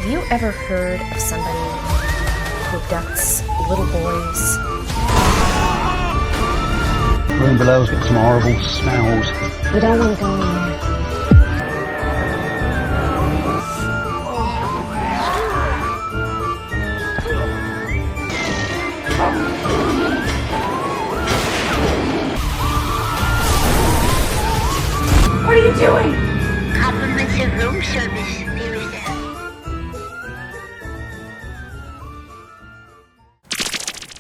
Have you ever heard of somebody who abducts little boys? Room below's got some horrible smells. We don't want to go in there. What are you doing? Complimentary room service. Here is that.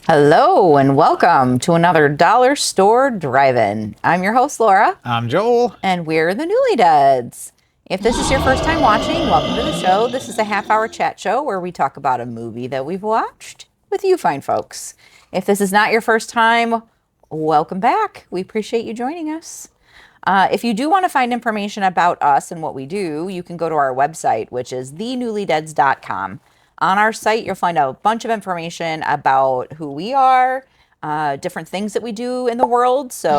Hello and welcome to another Dollar Store Drive-In. I'm your host, Laura. I'm Joel. And we're the Newly Deads. If this is your first time watching, welcome to the show. This is a half-hour chat show where we talk about a movie that we've watched with you fine folks. If this is not your first time, welcome back. We appreciate you joining us. If you do want to find information about us and what we do, you can go to our website, which is thenewlydeads.com. On our site, you'll find a bunch of information about who we are, different things that we do in the world. So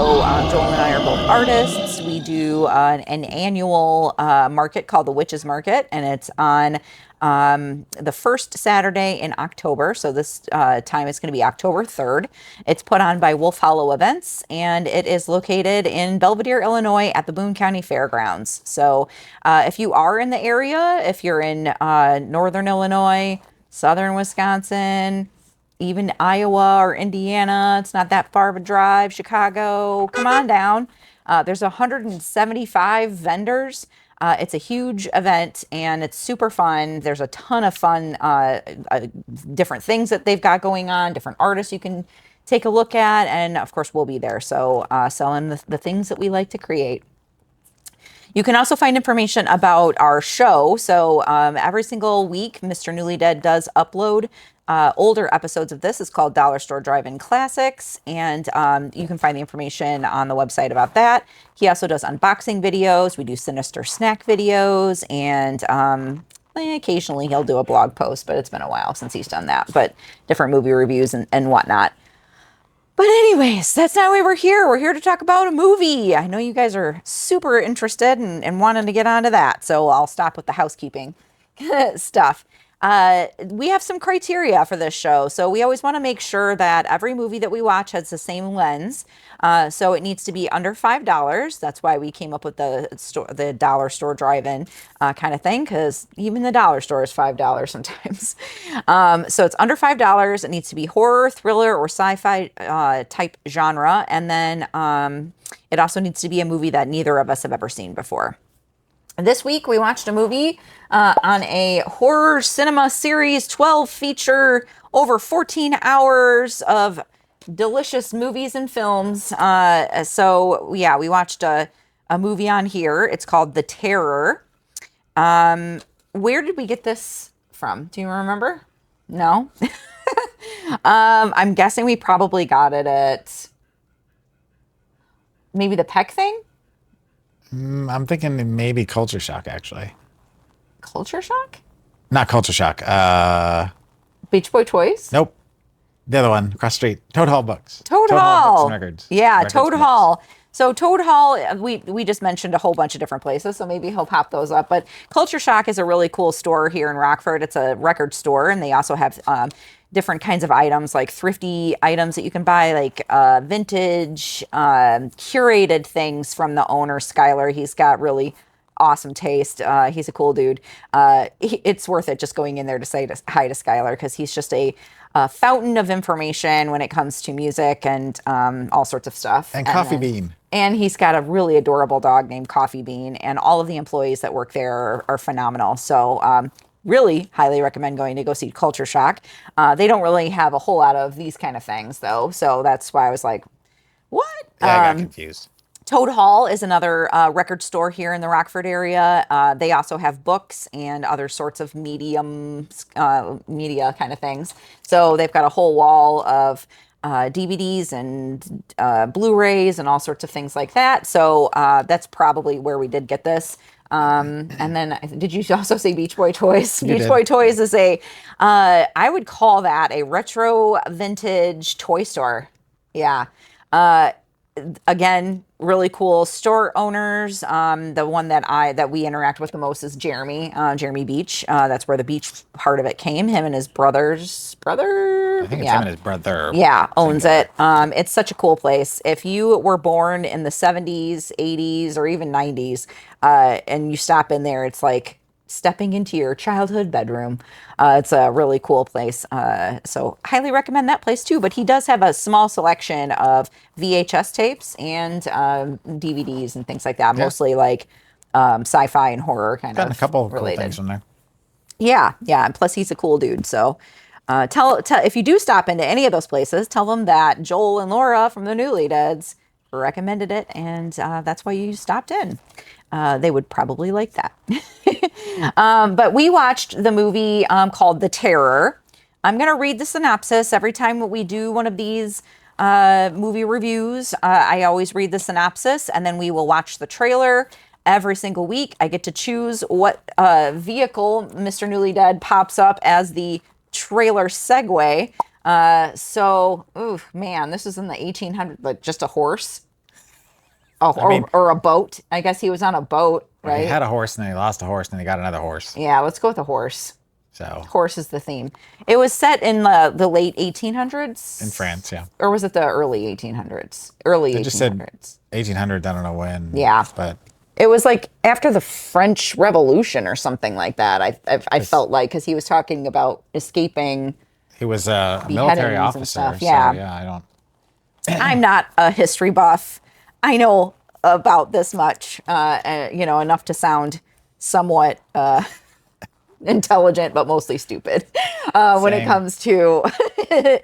Joel and I are both artists. We do an annual market called the Witches Market, and it's on the first Saturday in October. So this time it's going to be October 3rd. It's put on by Wolf Hollow Events, and it is located in Belvidere, Illinois at the Boone County Fairgrounds. So if you are in the area, if you're in northern Illinois, southern Wisconsin, even Iowa or Indiana, it's not that far of a drive, Chicago, come on down. There's 175 vendors. It's a huge event and it's super fun. There's a ton of fun, different things that they've got going on, different artists you can take a look at. And of course, we'll be there. So selling the things that we like to create. You can also find information about our show. So every single week, Mr. Newly Dead does upload older episodes of this. It's called Dollar Store Drive-In Classics, and you can find the information on the website about that. He also does unboxing videos. We do Sinister Snack videos, and occasionally he'll do a blog post, but it's been a while since he's done that, but different movie reviews and whatnot. But anyways, that's not why we're here. We're here to talk about a movie. I know you guys are super interested and wanting to get onto that, so I'll stop with the housekeeping stuff. We have some criteria for this show. So we always want to make sure that every movie that we watch has the same lens. So it needs to be under $5. That's why we came up with the Dollar Store Drive-In kind of thing, because even the dollar store is $5 sometimes. So it's under $5. It needs to be horror, thriller, or sci-fi type genre. And then it also needs to be a movie that neither of us have ever seen before. This week, we watched a movie on a horror cinema series, 12 feature, over 14 hours of delicious movies and films. So, yeah, we watched a movie on here. It's called The Terror. Where did we get this from? Do you remember? No? I'm guessing we probably got it at maybe the Peck Thing? I'm thinking maybe Culture Shock, actually. Culture Shock? Not Culture Shock. Beach Boy Toys? Nope. The other one, across the street. Toad Hall Books. Toad Hall Hall. Books and Records. Yeah, Records Toad mix. Hall. So Toad Hall, we just mentioned a whole bunch of different places, so maybe he'll pop those up. But Culture Shock is a really cool store here in Rockford. It's a record store, and they also have different kinds of items, like thrifty items that you can buy, like vintage, curated things from the owner, Skylar. He's got really awesome taste. He's a cool dude. It's worth it just going in there to say hi to Skylar, because he's just a fountain of information when it comes to music and all sorts of stuff. And Coffee Bean. And he's got a really adorable dog named Coffee Bean, and all of the employees that work there are phenomenal. So really highly recommend going to go see Culture Shock. They don't really have a whole lot of these kind of things, though. So that's why I was like, what? Yeah, I got confused. Toad Hall is another record store here in the Rockford area. They also have books and other sorts of media kind of things. So they've got a whole wall of DVDs and Blu-rays and all sorts of things like that. So that's probably where we did get this. And then did you also say Beach Boy Toys? Beach Boy Toys is I would call that a retro vintage toy store. Yeah. again, really cool store owners. The one that we interact with the most is Jeremy Beach. That's where the beach part of it came. Him and his brother. I think it's him and his brother. Yeah, owns it. It's such a cool place. If you were born in the 70s, 80s, or even 90s, and you stop in there, it's like stepping into your childhood bedroom. It's a really cool place. So highly recommend that place too. But he does have a small selection of VHS tapes and DVDs and things like that. Mostly like sci-fi and horror kind Got of a couple of cool related. things in there. Yeah. And plus he's a cool dude. So tell if you do stop into any of those places, tell them that Joel and Laura from the Newly Deads recommended it, and that's why you stopped in. They would probably like that. But we watched the movie called The Terror. I'm going to read the synopsis every time we do one of these movie reviews. I always read the synopsis, and then we will watch the trailer. Every single week, I get to choose what vehicle Mr. Newly Dead pops up as the trailer segue. Man, this is in the 1800s, like just a horse. Or a boat. I guess he was on a boat, right? He had a horse, and then he lost a horse, and then he got another horse. Yeah, let's go with a horse. So Horse is the theme. It was set in the late 1800s? in France, yeah. Or was it the early 1800s? Early 1800s. I just said 1800. I don't know when. Yeah. But it was like after the French Revolution or something like that. I felt like, because he was talking about escaping. he was a military Beheadings and officer. stuff, So, yeah. yeah, I don't. I'm not a history buff. I know about this much, enough to sound somewhat intelligent, but mostly stupid when it Same. comes to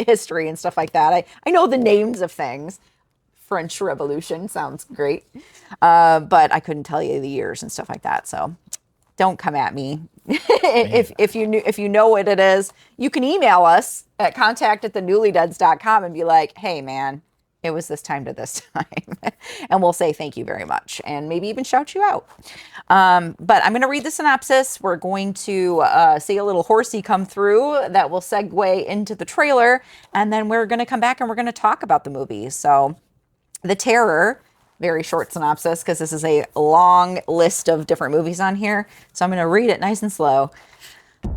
history and stuff like that. I know the names of things. French Revolution sounds great, but I couldn't tell you the years and stuff like that. So don't come at me. if you know what it is, you can email us at contact@thenewlydeads.com and be like, hey man, it was this time to this time. And we'll say thank you very much and maybe even shout you out. But I'm going to read the synopsis. We're going to see a little horsey come through that will segue into the trailer. And then we're going to come back and we're going to talk about the movie. So The Terror, very short synopsis because this is a long list of different movies on here. So I'm going to read it nice and slow.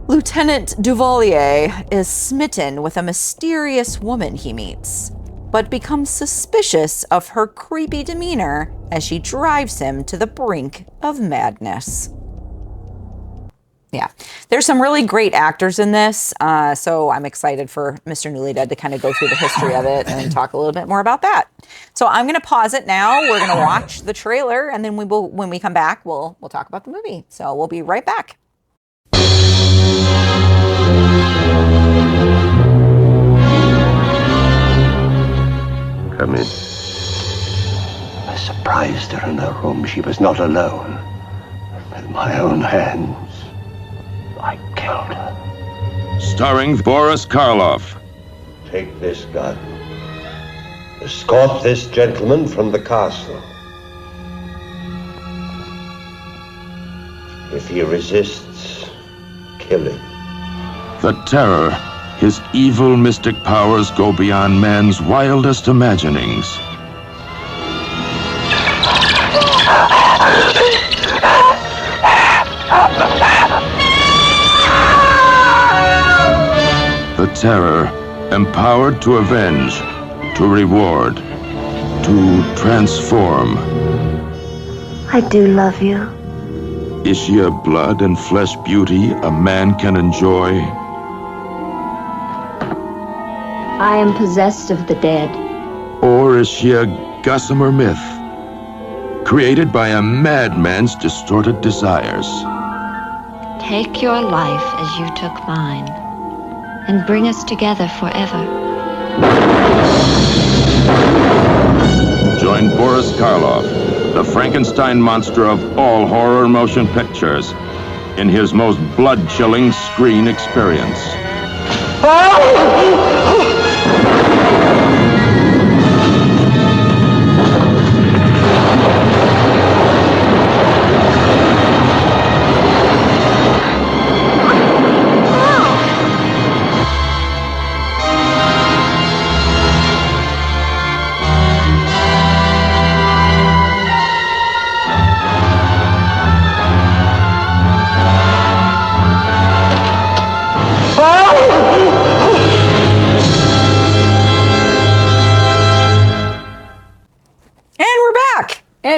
Lieutenant Duvalier is smitten with a mysterious woman he meets, but becomes suspicious of her creepy demeanor as she drives him to the brink of madness. Yeah, there's some really great actors in this, so I'm excited for Mr. Newly Dead to kind of go through the history of it and talk a little bit more about that. So I'm going to pause it now. We're going to watch the trailer, and then when we come back, we'll talk about the movie. So we'll be right back. Come in. I surprised her in her room. She was not alone. With my own hands, I killed her. Starring Boris Karloff. Take this gun. Escort this gentleman from the castle. If he resists, kill him. The Terror. His evil mystic powers go beyond man's wildest imaginings. The Terror, empowered to avenge, to reward, to transform. I do love you. Is she a blood and flesh beauty a man can enjoy? I am possessed of the dead. Or is she a gossamer myth, created by a madman's distorted desires? Take your life as you took mine, and bring us together forever. Join Boris Karloff, the Frankenstein monster of all horror motion pictures, in his most blood-chilling screen experience.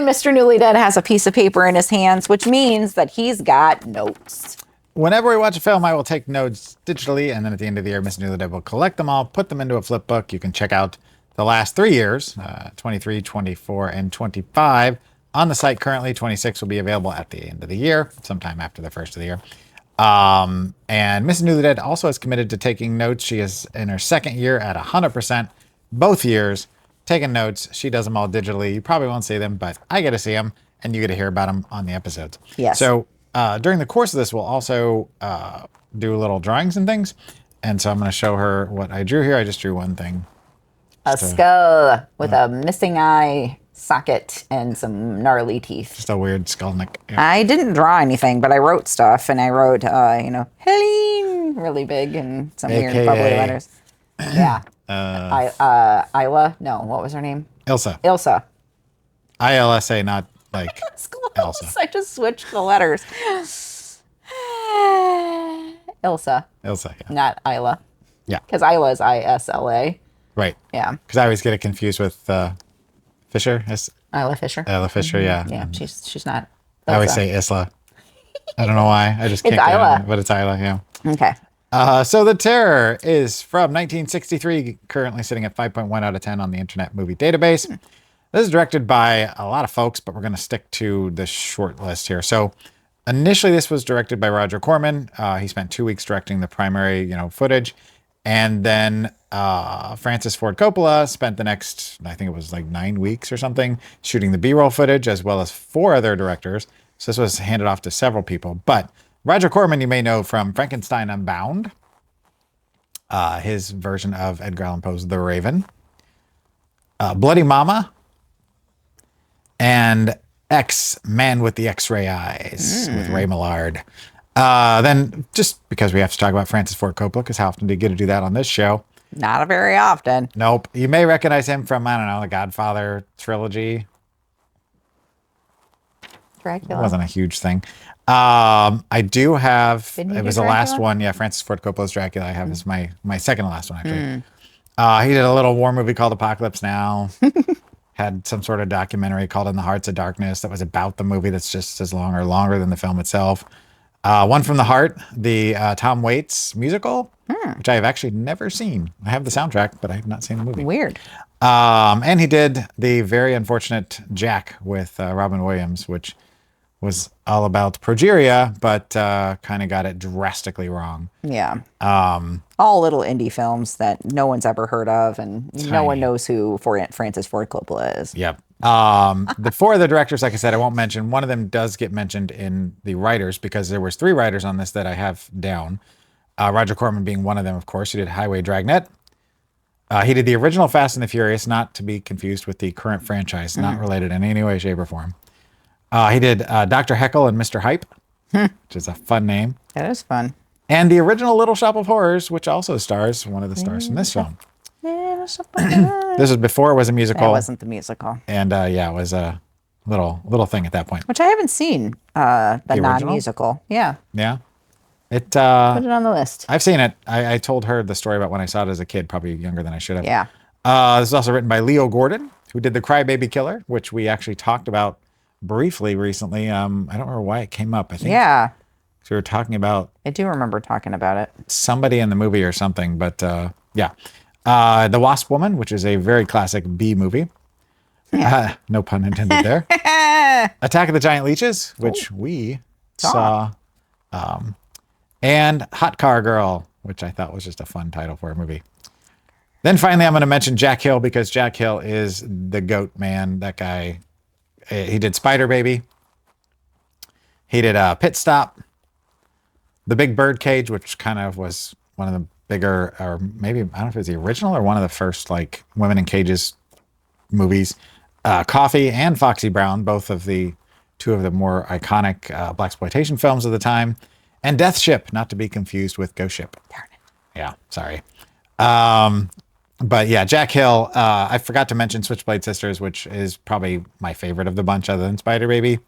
And Mr. Newly Dead has a piece of paper in his hands, which means that he's got notes. Whenever we watch a film, I will take notes digitally, and then at the end of the year, Mr. Newly Dead will collect them all, put them into a flip book. You can check out the last 3 years, 23, 24, and 25, on the site currently. 26 will be available at the end of the year, sometime after the first of the year. And Mrs. Newly Dead also is committed to taking notes. She is in her second year at 100%, both years, taking notes. She does them all digitally. You probably won't see them, but I get to see them, and you get to hear about them on the episodes. Yes. So during the course of this, we'll also do little drawings and things. And so I'm going to show her what I drew here. I just drew one thing. A skull with a missing eye socket and some gnarly teeth. Just a weird skull neck. Yeah. I didn't draw anything, but I wrote stuff, and I wrote, Helene, really big, and some weird AKA. bubbly letters. Yeah. Isla? No, what was her name? Ilsa. Ilsa. ILSA, not like Elsa. I just switched the letters. Ilsa, Ilsa, yeah. not Isla. Yeah. Because Isla is ISLA. Right. Yeah. Because I always get it confused with Fisher. Isla Fisher. Isla Fisher, yeah. Yeah, she's not. I always Ilsa. say Isla. I don't know why. I just can't It's get Isla. it, but it's Isla, yeah. Okay. So The Terror is from 1963, currently sitting at 5.1 out of 10 on the Internet Movie Database. This is directed by a lot of folks, but we're going to stick to the short list here. So initially, this was directed by Roger Corman. He spent 2 weeks directing the primary, footage. And then Francis Ford Coppola spent the next, I think it was like 9 weeks or something, shooting the B-roll footage, as well as 4 other directors. So this was handed off to several people. But Roger Corman, you may know from Frankenstein Unbound, his version of Edgar Allan Poe's The Raven, Bloody Mama, and X, Man with the X-Ray Eyes with Ray Millard. Then, just because we have to talk about Francis Ford Coppola, because how often do you get to do that on this show? Not very often. Nope. You may recognize him from, I don't know, the Godfather trilogy. Dracula. It wasn't a huge thing. I do have, Didn't he it do was the last Dracula? one. Yeah, Francis Ford Coppola's Dracula I have is my second to last one, actually. He did a little war movie called Apocalypse Now. Had some sort of documentary called In the Hearts of Darkness that was about the movie that's just as long or longer than the film itself. One from the Heart, the Tom Waits musical, which I have actually never seen. I have the soundtrack, but I have not seen the movie. Weird. And he did the very unfortunate Jack with Robin Williams, which was all about progeria, but kind of got it drastically wrong. Yeah. All little indie films that no one's ever heard of, and no one knows who Francis Ford Coppola is. Yep. The 4 other directors, like I said, I won't mention. One of them does get mentioned in the writers, because there was 3 writers on this that I have down. Roger Corman being one of them, of course, who did Highway Dragnet. He did the original Fast and the Furious, not to be confused with the current franchise, not related in any way, shape, or form. He did Dr. Heckle and Mr. Hype, which is a fun name. That is fun. And the original Little Shop of Horrors, which also stars one of the stars from this film. This was before it was a musical. That wasn't the musical. And it was a little thing at that point. Which I haven't seen, the original? non-musical. Yeah. Yeah. Put it on the list. I've seen it. I told her the story about when I saw it as a kid, probably younger than I should have. Yeah. This is also written by Leo Gordon, who did The Crybaby Killer, which we actually talked about briefly recently. I don't remember why it came up. I think Yeah. we were talking about I do remember talking about it. somebody in the movie or something, but yeah. The Wasp Woman, which is a very classic B movie. No pun intended there. Attack of the Giant Leeches, which we saw. And Hot Car Girl, which I thought was just a fun title for a movie. Then finally, I'm going to mention Jack Hill, because Jack Hill is the GOAT, man. That guy, he did Spider Baby. He did Pit Stop. The Big Birdcage, which kind of was one of the bigger, or maybe, I don't know if it was the original or one of the first like women in cages movies. Coffee and Foxy Brown, both of the 2 of the more iconic blaxploitation films of the time. And Death Ship, not to be confused with Ghost Ship. Darn it. Yeah, sorry. But yeah, Jack Hill. I forgot to mention Switchblade Sisters, which is probably my favorite of the bunch other than Spider Baby.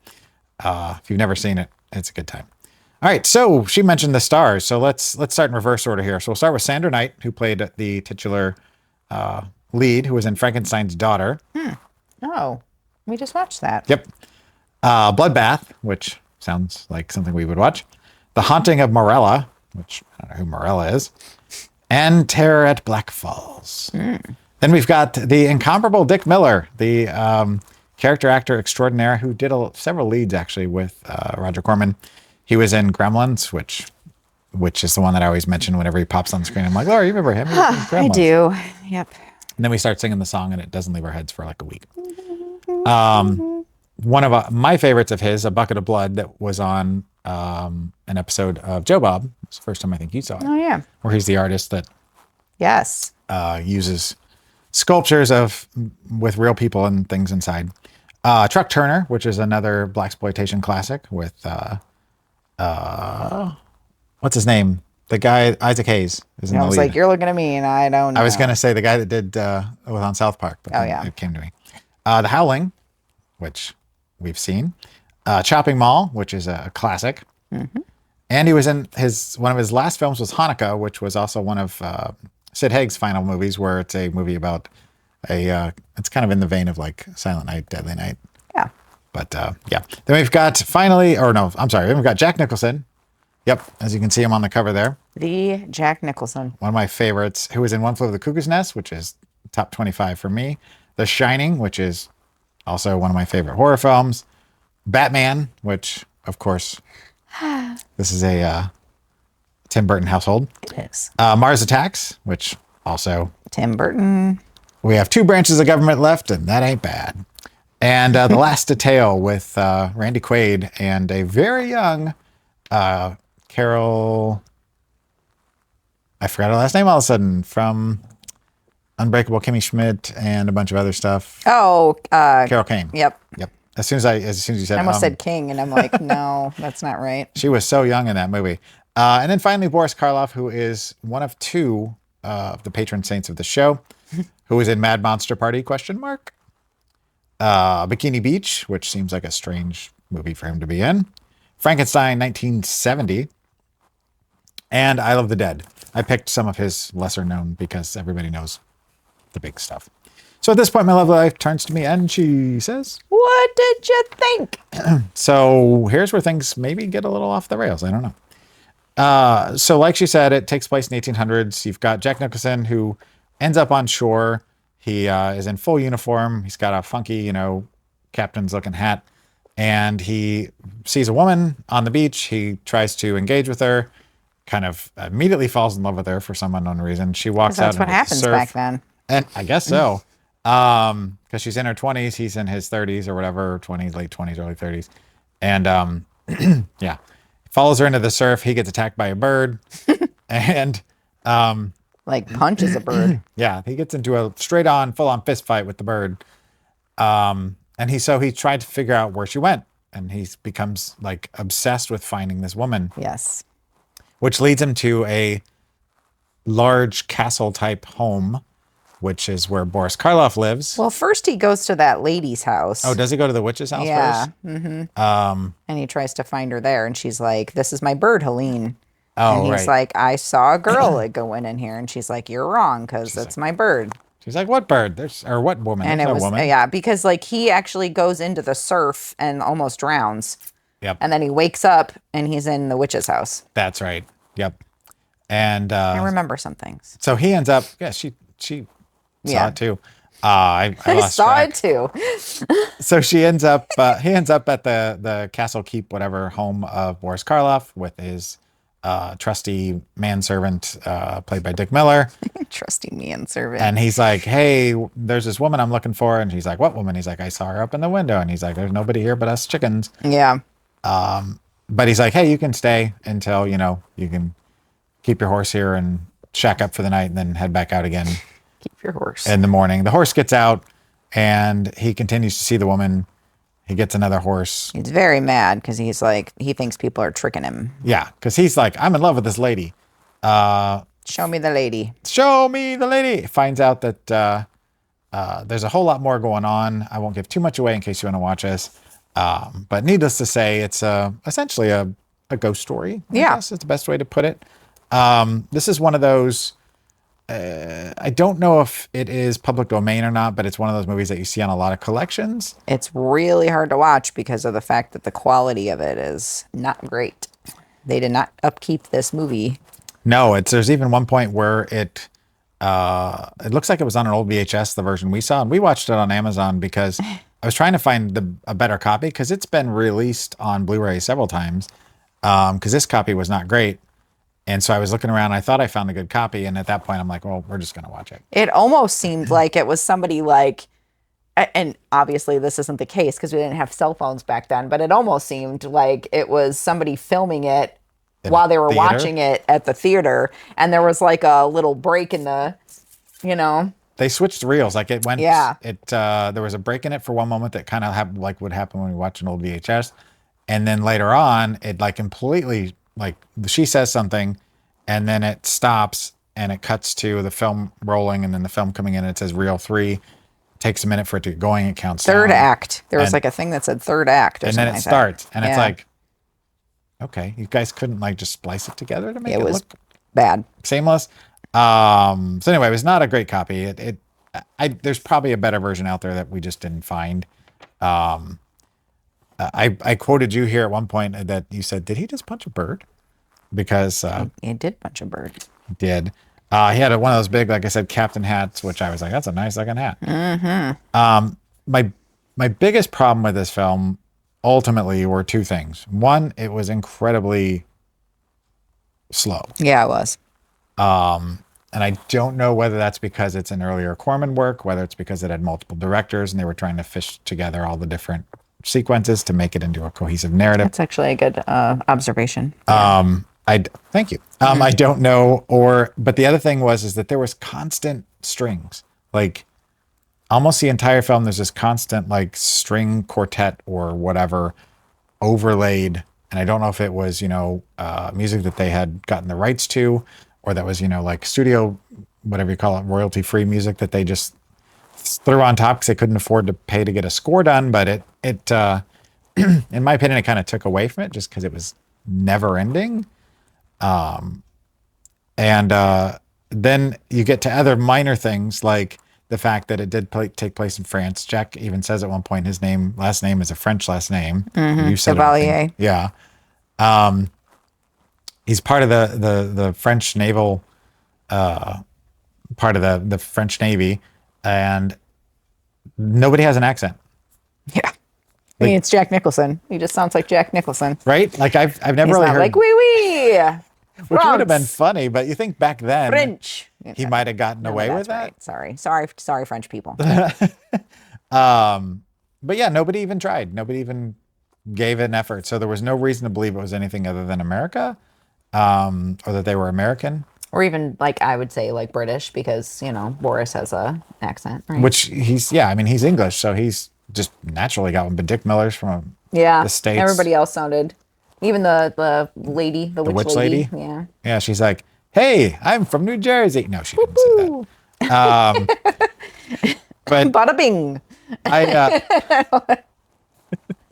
If you've never seen it, it's a good time. All right, so she mentioned the stars. So let's start in reverse order here. So we'll start with Sandra Knight, who played the titular lead, who was in Frankenstein's Daughter. Oh. We just watched that. Yep. Bloodbath, which sounds like something we would watch. The Haunting of Morella, which I don't know who Morella is. And Terror at Black Falls. Then we've got the incomparable Dick Miller, the character actor extraordinaire who did several leads actually with Roger Corman. He was in Gremlins, which is the one that I always mention whenever he pops on screen. I'm like, Laura, you remember him? He was in I Gremlins. do. Yep. And then we start singing the song, and it doesn't leave our heads for like a week. One of my favorites of his, A Bucket of Blood, that was on an episode of Joe Bob. It was the first time I think you saw it. Oh, yeah. Where he's the artist that Yes. uses sculptures with real people and things inside. Truck Turner, which is another blaxploitation classic with what's his name? The guy Isaac Hayes is in I the was lead. like, you're looking at me, and I don't know. I was gonna say the guy that did was on South Park, but then it came to me. The Howling, which we've seen. Chopping Mall, which is a classic. And he was in one of his last films was Hanukkah, which was also one of Sid Haig's final movies, where it's a movie about it's kind of in the vein of like Silent Night, Deadly Night. Yeah. But yeah. Then we've got we've got Jack Nicholson. Yep, as you can see him on the cover there. The Jack Nicholson. One of my favorites, who was in One Flew Over the Cuckoo's Nest, which is top 25 for me. The Shining, which is also one of my favorite horror films. Batman, which, of course, this is a Tim Burton household. It is. Mars Attacks, which also... Tim Burton. We have 2 branches of government left, and that ain't bad. And The Last Detail with Randy Quaid and a very young Carol... I forgot her last name all of a sudden, from Unbreakable Kimmy Schmidt and a bunch of other stuff. Oh, Carol Kane. Yep. As soon as you said I almost said King, and I'm like, no, that's not right. She was so young in that movie. And then finally, Boris Karloff, who is one of 2 of the patron saints of the show, who was in Mad Monster Party, ? Bikini Beach, which seems like a strange movie for him to be in. Frankenstein, 1970. And I Love the Dead. I picked some of his lesser known because everybody knows the big stuff. So at this point, my lovely wife turns to me and she says, "What did you think?" So here's where things maybe get a little off the rails. I don't know. So like she said, it takes place in the 1800s. You've got Jack Nicholson, who ends up on shore. He is in full uniform. He's got a funky, captain's looking hat. And he sees a woman on the beach. He tries to engage with her, kind of immediately falls in love with her for some unknown reason. She walks out. That's what happens back then. And I guess so. Because she's in her 20s, he's in his 30s or whatever, 20s, late 20s, early 30s. And yeah, follows her into the surf. He gets attacked by a bird and like punches a bird. Yeah, he gets into a straight on, full on fist fight with the bird. And he tried to figure out where she went, and he becomes like obsessed with finding this woman. Yes. Which leads him to a large castle type home, which is where Boris Karloff lives. Well, first he goes to that lady's house. Oh, does he go to the witch's house first? Mm-hmm. And he tries to find her there, and she's like, "This is my bird, Helene." Oh, and he's like, "I saw a girl go in here," and she's like, "You're wrong, because that's my bird." She's like, "What bird? Or what woman?" And There's it no was woman. yeah, because like he actually goes into the surf and almost drowns. Yep. And then he wakes up and he's in the witch's house. That's right. Yep. And I remember some things. So he ends up. Yeah, she saw it too. I lost saw track. it too. So he ends up at the Castle Keep whatever home of Boris Karloff with his trusty manservant played by Dick Miller. Trusty manservant. And he's like, "Hey, there's this woman I'm looking for." And he's like, "What woman?" He's like, "I saw her up in the window." And he's like, "There's nobody here but us chickens." Yeah. But he's like, "Hey, you can stay until, you can keep your horse here and shack up for the night and then head back out again." Keep your horse. In the morning. The horse gets out and he continues to see the woman. He gets another horse. He's very mad because he's like, he thinks people are tricking him. Yeah, because he's like, "I'm in love with this lady. Show me the lady." Show me the lady. Finds out that there's a whole lot more going on. I won't give too much away in case you want to watch this. But needless to say, it's essentially a ghost story. I guess is the best way to put it. This is one of those I don't know if it is public domain or not, but it's one of those movies that you see on a lot of collections. It's really hard to watch because of the fact that the quality of it is not great. They did not upkeep this movie. No, there's even one point where it looks like it was on an old VHS, the version we saw, and we watched it on Amazon because I was trying to find a better copy because it's been released on Blu-ray several times because this copy was not great. And so I was looking around. I thought I found a good copy. And at that point, I'm like, well, we're just going to watch it. It almost seemed like it was somebody like, and obviously this isn't the case because we didn't have cell phones back then, but it almost seemed like it was somebody filming it while they were theater? watching it at the theater. And there was like a little break in the, They switched reels. Like it went, Yeah. There was a break in it for one moment that kind of like would happen when we watch an old VHS. And then later on, it like completely, like she says something and then it stops and it cuts to the film rolling and then the film coming in and it says reel 3. It takes a minute for it to get going. It counts third down. act. There was And- like a thing that said third act. And then it like starts. That. And it's Yeah. like, okay, you guys couldn't like just splice it together to make it was look bad. seamless. So anyway, it was not a great copy. There's probably a better version out there that we just didn't find. I quoted you here at one point that you said, did he just punch a bird? Because He did punch a bird. he did. He had one of those big, like I said, captain hats, which I was like, that's a nice looking hat. Mm-hmm. My biggest problem with this film ultimately were two things. One, it was incredibly slow. Yeah, it was. And I don't know whether that's because it's an earlier Corman work, whether it's because it had multiple directors and they were trying to fish together all the different sequences to make it into a cohesive narrative. That's actually a good observation. Thank you. I don't know, but the other thing is that there was constant strings, like almost the entire film. There's this constant like string quartet or whatever overlaid. And I don't know if it was, music that they had gotten the rights to, or that was, like studio, whatever you call it, royalty free music that they just threw on top because they couldn't afford to pay to get a score done. But it in my opinion, it kind of took away from it just because it was never ending. Then you get to other minor things like the fact that it did take place in France. Jack even says at one point his last name is a French last name. You said Chevalier. Yeah. He's part of the French naval, part of the French Navy, and nobody has an accent. Yeah. I mean, it's Jack Nicholson. He just sounds like Jack Nicholson. Right? Like I've never He's really not heard, like, wee wee. which would have been funny, but you think back then French. he might have gotten away with that. Right. Sorry, French people. But yeah, nobody even tried. Nobody even gave it an effort. So there was no reason to believe it was anything other than America, or that they were American. Or even like I would say like British because, Boris has a accent, right? Which he's English, so he's just naturally got one. But Dick Miller's from the States. Everybody else sounded, even the lady, the witch lady. Yeah. Yeah, she's like, hey, I'm from New Jersey. No, she didn't say that. But Bada bing.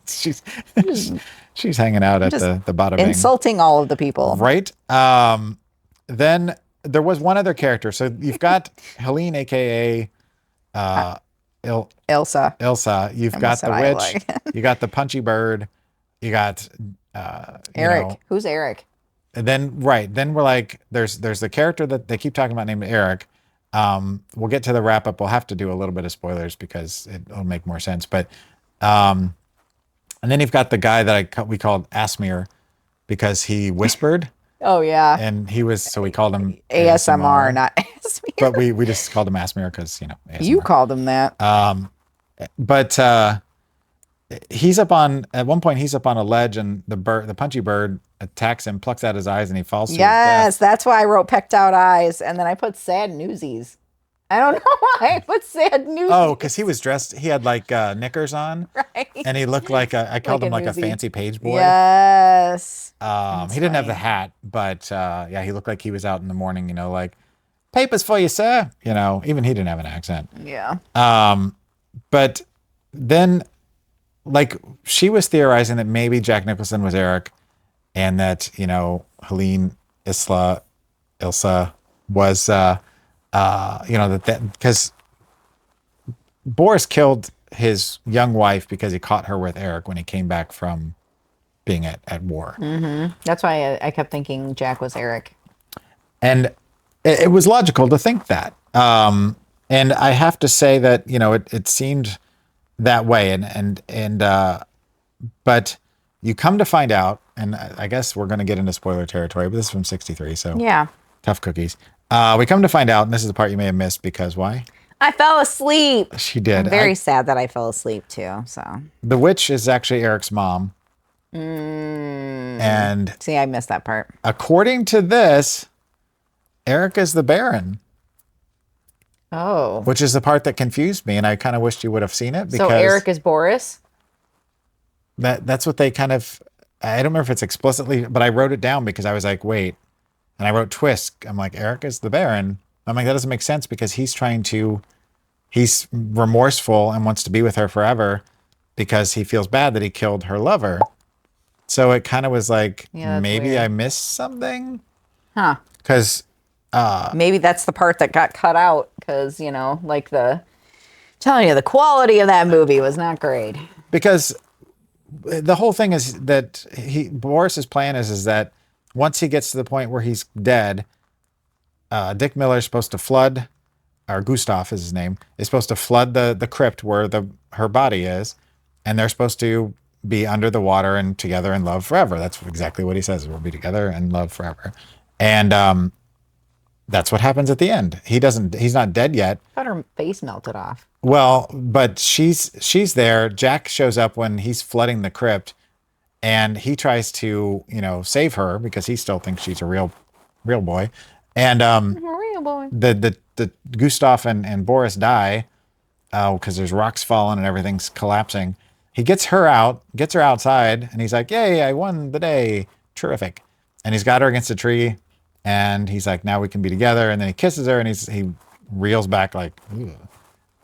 she's hanging out at the bottom. Insulting all of the people. Right. Then there was one other character. So you've got Helene, aka Ilsa. You've got the witch. You got the punchy bird. You got Eric. Who's Eric? And then we're like, there's the character that they keep talking about named Eric. We'll get to the wrap up. We'll have to do a little bit of spoilers because it'll make more sense. But and then you've got the guy that we called Asmir because he whispered. Oh yeah. And we called him ASMR, not Asmir. But we just called him Asmir because ASMR. You called him that. But he's at one point he's up on a ledge and the punchy bird attacks him, plucks out his eyes, and he falls to his death. That's why I wrote pecked out eyes, and then I put sad newsies. I don't know why I put sad newsies. Oh, because he was dressed. He had like knickers on, right? And he looked like I called him like a fancy page boy. Yes. He didn't have the hat, but he looked like he was out in the morning. Like papers for you, sir. Even he didn't have an accent. Yeah. But then, like, she was theorizing that maybe Jack Nicholson was Eric, and that Helene Ilsa was you know, that because Boris killed his young wife because he caught her with Eric when he came back from being at war. That's why I kept thinking Jack was Eric. And it was logical to think that. And I have to say that, you know, it seemed that way. But you come to find out, and I guess we're going to get into spoiler territory, but this is from 63, so Yeah. tough cookies. We come to find out, and this is the part you may have missed because why? I fell asleep. She did. I'm very sad that I fell asleep too. So The witch is actually Eric's mom. And see, I missed that part. according to this, Eric is the Baron, Oh. which is the part that confused me, and I kind of wished you would have seen it because So Eric is Boris? that's what they kind of. I don't remember if it's explicitly, but I wrote it down because I was like, wait, and I wrote twist. I'm like, Eric is the Baron. I'm like, that doesn't make sense because he's remorseful and wants to be with her forever because he feels bad that he killed her lover. So it kind of was like, Yeah, that's maybe weird. I missed something Huh. because Maybe that's the part that got cut out because, you know, like telling you, the quality of that movie was not great. because the whole thing is that Boris's plan is that once he gets to the point where he's dead, Dick Miller's supposed to flood, or Gustav is his name, is supposed to flood the crypt where her body is, and they're supposed to be under the water and together and love forever. That's exactly what he says. We'll be together and love forever. And that's what happens at the end. He's not dead yet. I thought her face melted off. Well, but she's there. Jack shows up when he's flooding the crypt, and he tries to, you know, save her because he still thinks she's a real boy. And Real boy. the Gustav and Boris die because there's rocks falling and everything's collapsing. He gets her outside, and he's like, "Yay, I won the day. Terrific." And he's got her against a tree, and he's like, "Now we can be together." And then he kisses her, and he reels back like, "Ugh."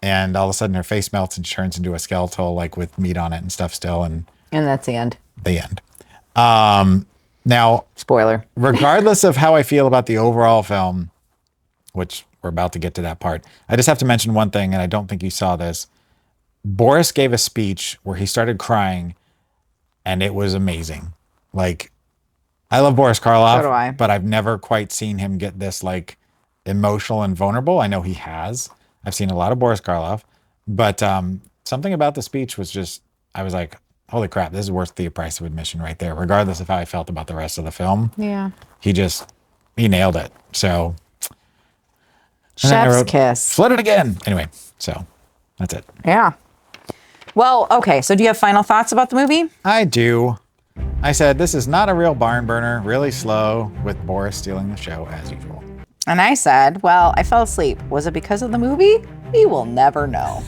And all of a sudden her face melts and she turns into a skeletal, like with meat on it and stuff still. And And that's the end. the end. Now, Spoiler. regardless of how I feel about the overall film, which we're about to get to that part, I just have to mention one thing, and I don't think you saw this. Boris gave a speech where he started crying, and it was amazing. Like, I love Boris Karloff, So do I. but I've never quite seen him get this like emotional and vulnerable. I know he has. I've seen a lot of Boris Karloff, but something about the speech was just, I was like, holy crap, this is worth the price of admission right there, regardless of how I felt about the rest of the film. Yeah. He nailed it. So and then I Chef's wrote, kiss. flood it again. Anyway, so that's it. Yeah. Well, okay. So do you have final thoughts about the movie? I do. I said, this is not a real barn burner, really slow, with Boris stealing the show as usual. And I said, well, I fell asleep. Was it because of the movie? We will never know.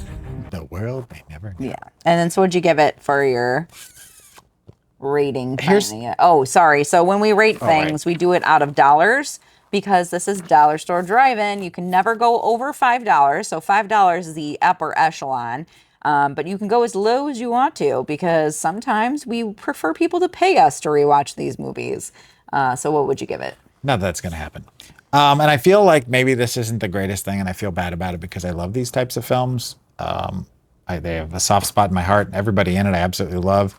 The world may never know. Yeah. And then so what'd you give it for your rating? Here's- kinda? Oh, sorry. So when we rate right. things, we do it out of dollars because this is Dollar Store Drive-In. You can never go over $5. So $5 is the upper echelon. But you can go as low as you want to because sometimes we prefer people to pay us to rewatch these movies. So what would you give it? Not that that's going to happen. And I feel like maybe this isn't the greatest thing, and I feel bad about it because I love these types of films. They have a soft spot in my heart. Everybody in it I absolutely love.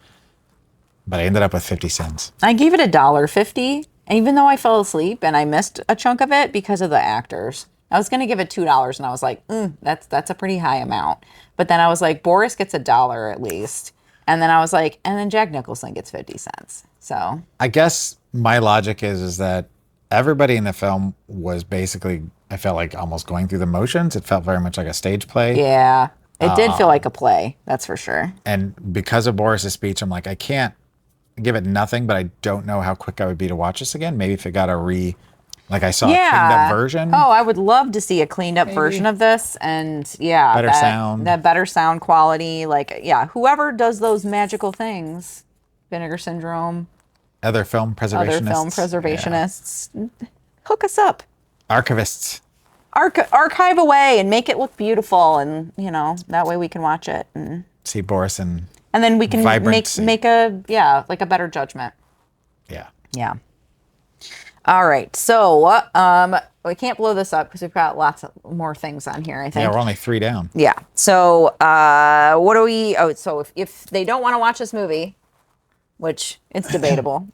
But I ended up with 50 cents. I gave it $1.50, even though I fell asleep and I missed a chunk of it because of the actors. I was gonna give it $2, and I was like, that's a pretty high amount. But then I was like, Boris gets $1 at least, and then I was like, and then Jack Nicholson gets 50 cents. So I guess my logic is that everybody in the film was basically, I felt like almost going through the motions. It felt very much like a stage play. yeah, it did feel like a play, that's for sure. And because of Boris's speech, I'm like, I can't give it nothing, but I don't know how quick I would be to watch this again. Maybe if it got like I saw a cleaned up version. Oh, I would love to see a cleaned up version of this, and yeah, Better sound. that better sound quality. Like, yeah, whoever does those magical things, Vinegar Syndrome, Other film preservationists. hook us up. Yeah. Archivists. Archive away and make it look beautiful, and that way we can watch it, and See Boris and then we can Vibrancy. make a better judgment. yeah. Yeah. All right. So, we can't blow this up because we've got lots of more things on here, I think. Yeah, we're only 3 down. Yeah. So what do we... Oh, so if they don't want to watch this movie, which it's debatable,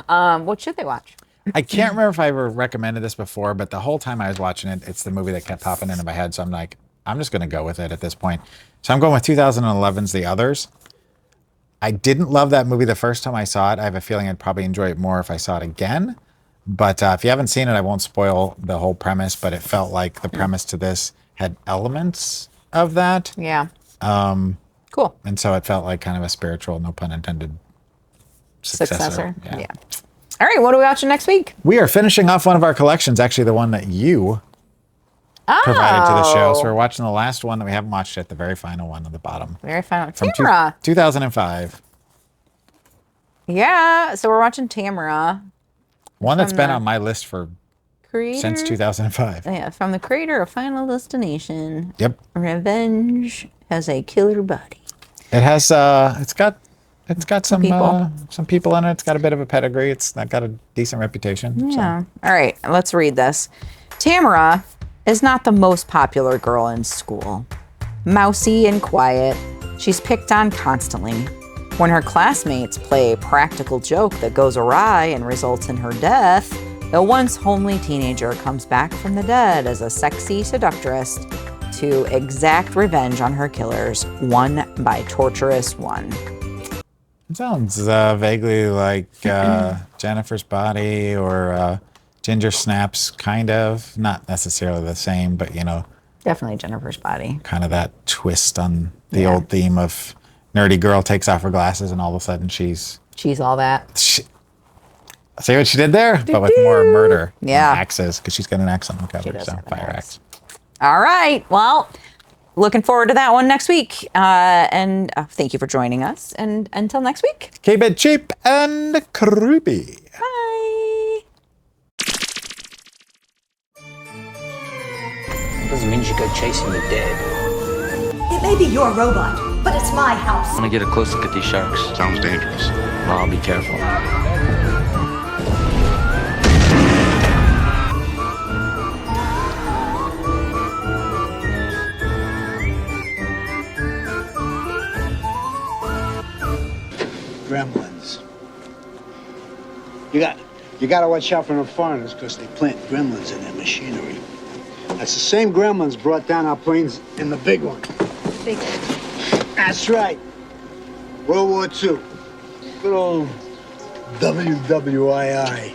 what should they watch? I can't remember if I ever recommended this before, but the whole time I was watching it, it's the movie that kept popping into my head. So I'm like, I'm just going to go with it at this point. So I'm going with 2011's The Others. I didn't love that movie the first time I saw it. I have a feeling I'd probably enjoy it more if I saw it again. But if you haven't seen it, I won't spoil the whole premise, but it felt like the premise to this had elements of that. Yeah. Cool. And so it felt like kind of a spiritual, no pun intended, successor. Yeah. All right, what are we watching next week? We are finishing off one of our collections, actually the one that you provided to the show. So we're watching the last one that we haven't watched yet, the very final one on the bottom. Very final. From Tamara. 2005. Yeah, so we're watching Tamara. One that's been on my list for Creator, since 2005. Yeah, from the creator of Final Destination. Yep. Revenge has a killer body. It has it's got some people in it. It's got a bit of a pedigree. It's got a decent reputation. Yeah. So. All right, let's read this. Tamara is not the most popular girl in school. Mousy and quiet, she's picked on constantly. When her classmates play a practical joke that goes awry and results in her death, the once homely teenager comes back from the dead as a sexy seductress to exact revenge on her killers, one by torturous one. It sounds vaguely like Jennifer's Body or Ginger Snaps, kind of. Not necessarily the same, but, you know. Definitely Jennifer's Body. Kind of that twist on the old theme of nerdy girl takes off her glasses and all of a sudden she's all that. See what she did there? But with more murder and Yeah. axes, because she's got an axe on the cover, so fire axe. All right. Well, looking forward to that one next week. And thank you for joining us. And until next week. Keep it cheap and creepy. Bye. Doesn't mean you should go chasing the dead. It may be your robot, but it's my house. I want to get a close look at these sharks. Sounds dangerous. Well, I'll be careful. Gremlins. You got to watch out for the foreigners because they plant gremlins in their machinery. That's the same gremlins brought down our planes in the big one. Big one. That's right. World War II. Good old WWII.